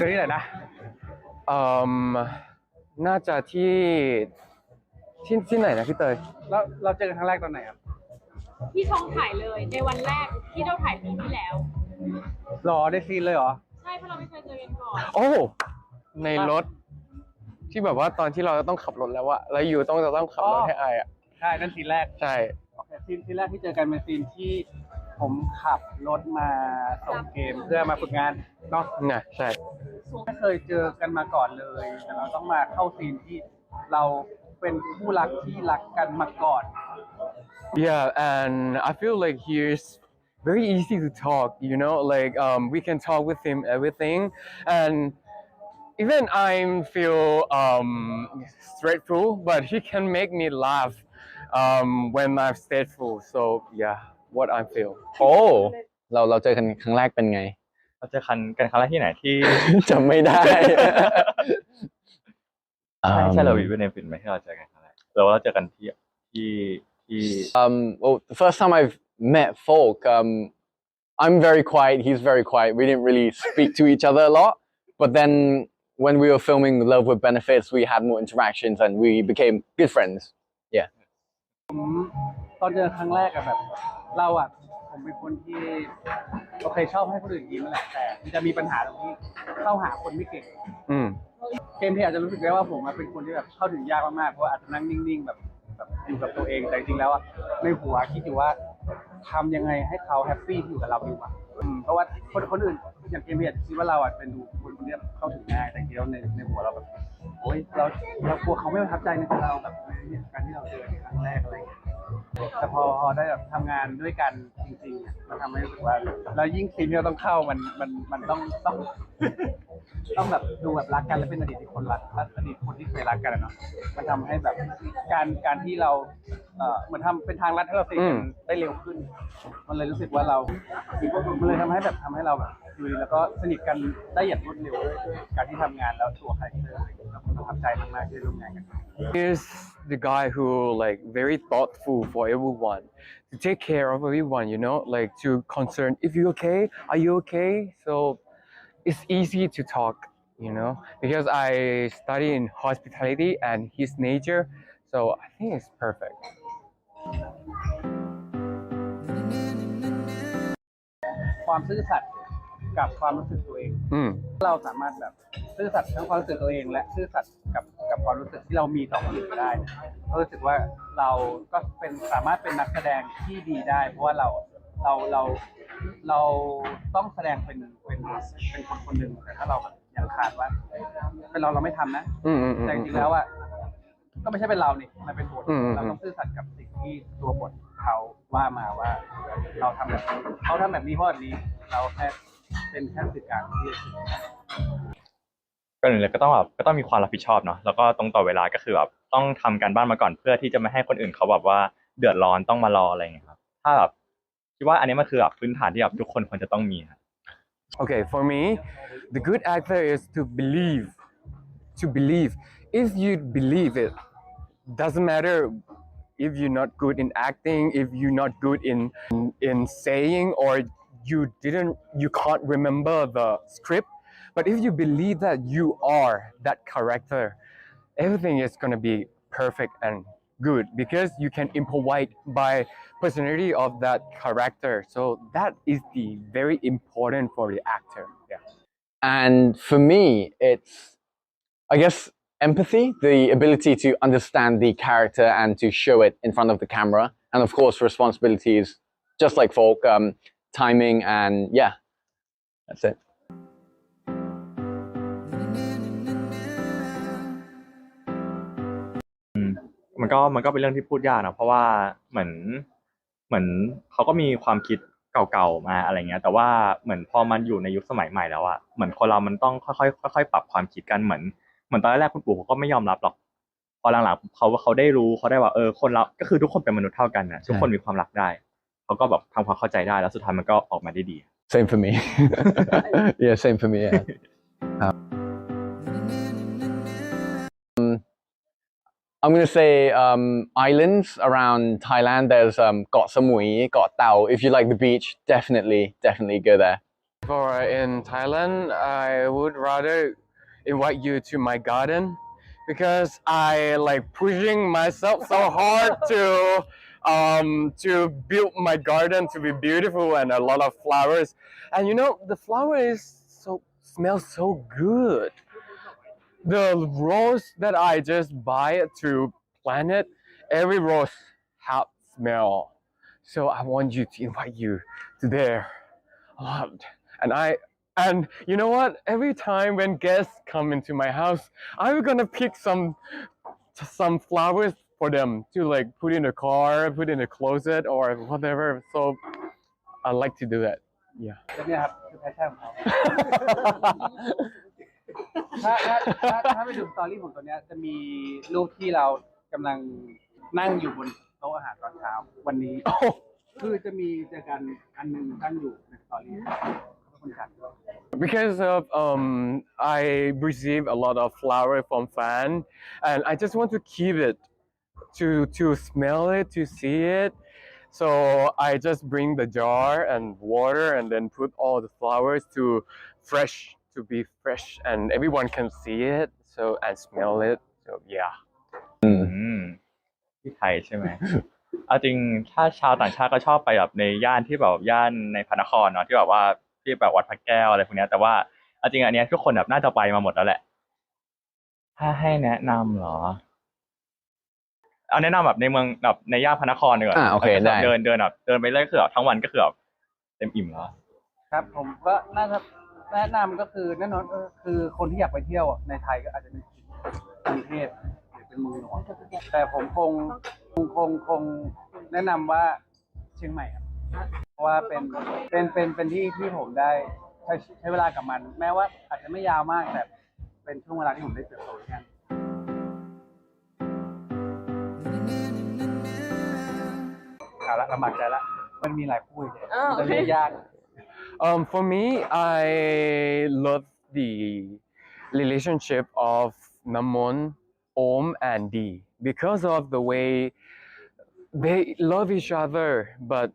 อที่ไหนนะอืมน่าจะที่ไหนนะพี่เตยเราเจอกันครั้งแรกตอนไหนครับที่ช่องถ่ายเลยในวันแรกที่เราถ่ายปีที่แล้วหรอได้ซีนเลยเหรอใช่เพราะเราไม่เคยเจอกันก่อนโอ้ในรถที่แบบว่าตอนที่เราต้องขับรถแล้วอะแล้วอยู่จะต้องขับรถให้ไออะใช่นั่นซีนแรกใช่โอเคซีนแรกที่เจอกันเป็นซีนที่ผมขับรถมาส่งเกมเพื่อมาฝึกงานเนาะน่ะใช่ไม่เคยเจอกันมาก่อนเลยแต่เราต้องมาเข้าซีนที่เราเป็นคู่รักที่รักกันมาก่อน Yeah, and I feel like he's very easy to talk, you know, like we can talk with him everything, and even I feel straightful, but he can make me laugh when I'm straightful. So yeah, what I feel. โอ้เราเจอกันครั้งแรกเป็นไงเราเจอกันครั้งแรกที่ไหนที่ จำไม่ได้ใช่เราอยู่ในฟิล์มไหมที่เราเจอกันครั้งแรกเราเจอกันที่ well the first time I've met Folk I'm very quiet he's very quiet we didn't really speak to each other a lot but then when we were filming Love with Benefits we had more interactions and we became good friends yeah ตอนเจอครั้งแรกอะแบบเราอะผมเป็นคนที่โอเคชอบให้คนอื่นยิ้มแหละแต่จะมีปัญหาตรงที่เข้าหาคนไม่เก่งเกมที่อาจจะรู้สึกได้ว่าผมเป็นคนที่แบบเข้าถึงยากมากๆเพราะอาจจะนั่งนิ่งๆแบบอยู่กับตัวเองแต่จริงๆแล้วอะในหัวคิดอยู่ว่าทำยังไงให้เขาแฮปปี้ที่อยู่กับเราดีกว่าเพราะว่าคนอื่นอย่างเกมที่อาจจะคิดว่าเราเป็นดูคนที่เข้าถึงง่ายแต่จริงๆแล้วในหัวเราแบบโอ๊ยเรากลัวเขาไม่ประทับใจในตัวเราแบบในการที่เราเจอครั้งแรกอะไรอย่างเงี้ยแต่พอได้แบบทำงานด้วยกันจริงๆมันทำให้รู้สึกว่าแล้วยิ่งซีนที่เราต้องเข้ามันต้องแบบดูแบบรักกันและเป็นอดีตที่คนรักอดีตคนที่เคยรักกันเนาะมันทำให้แบบการที่เราเหมือนทำเป็นทางลัดให้เราซีนกันได้เร็วขึ้นมันเลยรู้สึกว่ามันเลยทำให้เราแบบอยู่ดีแล้วก็สนิทกันได้อย่างรวดเร็วด้วยการที่ทำงานแล้วตัวคาแรคเตอร์เราประทับใจมากๆที่ร่วมงานกันHe's the guy who like very thoughtful for everyone, to take care of everyone, you know, like to concern if you okay, are you okay? So it's easy to talk, you know, because I study in hospitality and his nature, so I think it's perfect. ความซื่อสัตย์กับความรู้สึกตัวเองเราสามารถแบบซื่อสัตย์ทั้งความรู้สึกตัวเองและซื่อสัตย์กับความรู้สึกที่เรามีต่อคนอื่นได้ก็รู้สึกว่าเราก็สามารถเป็นนักแสดงที่ดีได้เพราะว่าเราต้องแสดงเป็นคนหนึ่งแต่ถ้าเราแบบยังขาดว่าเป็นเราไม่ทำนะแต่จริงๆแล้วอ่ะก็ไม่ใช่เป็นเรานี่มันเป็นบทเราต้องซื่อสัตย์กับสิ่งที่ตัวบทเขาว่ามาว่าเราทำแบบนี้เขาทำแบบนี้เพราะแบบนี้เราแค่เป็นแค่สื่อกลางที่ก็หนึ่งเลยก็ต้องมีความรับผิดชอบเนาะแล้วก็ตรงต่อเวลาก็คือแบบต้องทำการบ้านมาก่อนเพื่อที่จะไม่ให้คนอื่นเขาแบบว่าเดือดร้อนต้องมารออะไรอย่างเงี้ยครับถ้าแบบคิดว่าอันนี้มันคือแบบพื้นฐานที่แบบทุกคนควรจะต้องมีครับ Okay, for me, the good actor is to believe. To believe. If you believe it, doesn't matter if you're not good in acting, if you're not good in saying, or you can't remember the script. But if you believe that you are that character, everything is gonna be perfect and good because you can improvise by personality of that character. So that is the very important for the actor. Yeah. And for me it's I guess empathy, the ability to understand the character and to show it in front of the camera, and of course responsibilities just like Folk, timing, and yeah, that's it. มันก็เป็นเรื่องที่พูดยากนะเพราะว่าเหมือนเขาก็มีความคิดเก่าๆมาอะไรเงี้ยแต่ว่าเหมือนพอมันอยู่ในยุคสมัยใหม่แล้วอะเหมือนคนเรามันต้องค่อยๆปรับความคิดกันเหมือนตอนแรกๆคุณปู่เขาก็ไม่ยอมรับหรอกพอหลังๆเขาได้รู้เขาได้ว่าคนเราก็คือทุกคนเป็นมนุษย์เท่ากันนะทุกคนมีความรักได้เขาก็แบบทำความเข้าใจได้แล้วสุดท้ายมันก็ออกมาได้ดี Same for me. Yeah, same for me. Yeah. I'm gonna say islands around Thailand. There's Got Samui, Got Tao. If you like the beach, definitely go there. For in Thailand, I would rather invite you to my garden because I like pushing myself so hard to build my garden to be beautiful and a lot of flowers. And you know the flower is so smells so good. The rose that I just buy to plant it, every rose have smell. So I want you to invite you to there a lot. And you know what? Every time when guests come into my house, I'm gonna pick some flowers for them to like put in the car, put in the closet or whatever. So I like to do that. Yeah. แล้วเนี่ยครับคือแพชชั่นของเขา ถ้าไปดูสตอรี่ผมตัวเนี้ยจะมีรูปที่เรากำลังนั่งอยู่บนโต๊ะอาหารตอนเช้าวันนี้ คือจะมีเจอกันอันหนึงตั้งอยู่ในสตอรี่คนขัด Because of I receive a lot of flower from fan and I just want to keep it to smell it, to see it. So I just bring the jar and water and then put all the flowers to be fresh and everyone can see it so and smell it. So yeah. อืมที่ไทยใช่ไหม เอาจริงถ้าชาวต่างชาติก็ชอบไปแบบในย่านที่แบบย่านในพระนครเนาะที่แบบว่าที่แบบวัดพระแก้วอะไรพวกเนี้ยแต่ว่าเอาจริงอันเนี้ยทุกคนแบบน่าจะไปมาหมดแล้วแหละ ถ้าให้แนะนำเหรอ เอาแนะนำแบบในเมืองแบบในย่านพระนครดีกว่า โอเคได้ เดินแบบเดินไปเรื่อยคือแบบทั้งวันก็คือแบบเต็มอิ่มแล้ว ครับผมก็น่าจะแนะนำก็คือแน่นอนคือคนที่อยากไปเที่ยวในไทยก็อาจจะนึกถึงกรุงเทพหรือเป็นเมืองหลวงแต่ผมคงแนะนำว่าเชียงใหม่ครับเพราะว่าเป็นที่ผมได้ใช้เวลากับมัน แม้ว่าอาจจะไม่ยาวมากแต่เป็นช่วงเวลาที่ผมได้เติบโตด้วยกันเอาละลำบากใจละมันมีหลายคู่เลยมันจะเลือกยาก For me, I love the relationship of Namon, Om, and D because of the way they love each other, but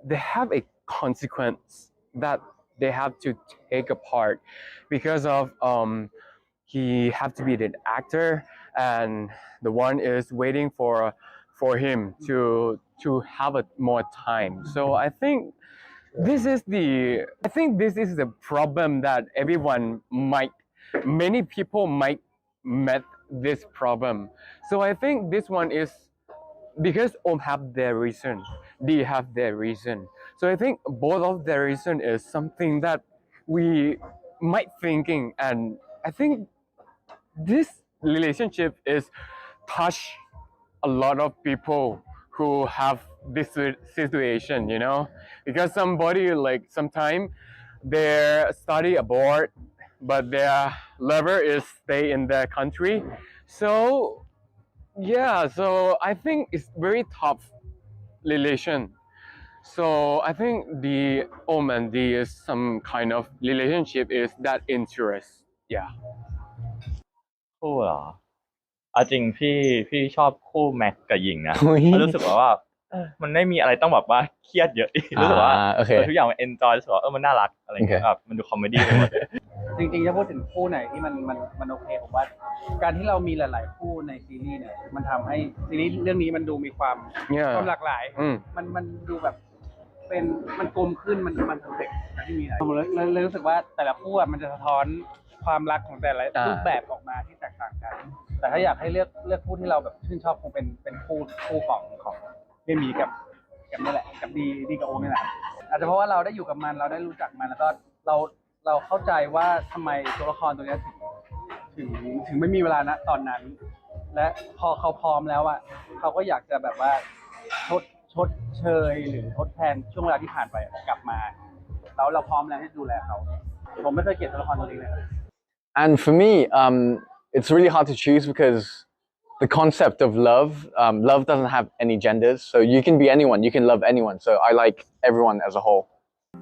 they have a consequence that they have to take apart because of he have to be the actor and the one is waiting for him to have a more time. So I think this is the problem that many people might met this problem. So I think this one is because Om have their reason, D have their reason. So I think both of their reason is something that we might thinking, and I think this relationship is touch a lot of people who have this situation, you know, because somebody like sometime they study abroad, but their lover is stay in their country. So yeah, so I think it's very tough relation. So I think the Om and D is some kind of relationship is that interest. Yeah. คู่เหรอเอาจริงพี่ชอบคู่แม็กกับหญิงนะ เฮ้ย เพราะรู้สึกว่ามันไม่มีอะไรต้องแบบว่าเครียดเยอะ รู้สึกว่า โอเค ทุกอย่างมันเอนจอยรู้สึกว่ามันน่ารักอะไรอย่างเงี้ย โอเค แบบมันดูคอมเมดี้ไปหมดเลย จริงๆถ้าพูดถึงคู่ไหนที่มันโอเคผมว่าการที่เรามีหลาย ๆ คู่ในซีรีส์เนี่ยมันทำให้ซีรีส์เรื่องนี้มันดูมีความ Yeah. หลากหลาย อืม มันดูแบบมันกลมขึ้นมันเพอร์เฟกต์ที่มีอะไรผมเลยรู้สึกว่าแต่ละคู่อะมันจะสะท้อนความรักของแต่ละรูปแบบออกมาที่แตกต่างกัน แต่ถ้าอยากให้เลือกคู่ที่เราแบบชื่นชอบคงเป็นคู่ของเบมีกับนี่แหละกับดีกับโอมนี่แหละอาจจะเพราะว่าเราได้อยู่กับมันเราได้รู้จักมันแล้วก็เราเข้าใจว่าทำไมตัวละครตัวนี้ถึงไม่มีเวลาณตอนนั้น และพอเขาพร้อมแล้วอ่ะเขาก็อยากจะแบบว่าชดเชยหรือทดแทนช่วงเวลาที่ผ่านไปกลับมาแล้วเราพร้อมแล้วที่ดูแลเขาผมไม่เคยเกลียดตัวละครตัวนี้เลย And for me, it's really hard to choose because the concept of love doesn't have any genders. So you can be anyone, you can love anyone. So I like everyone as a whole.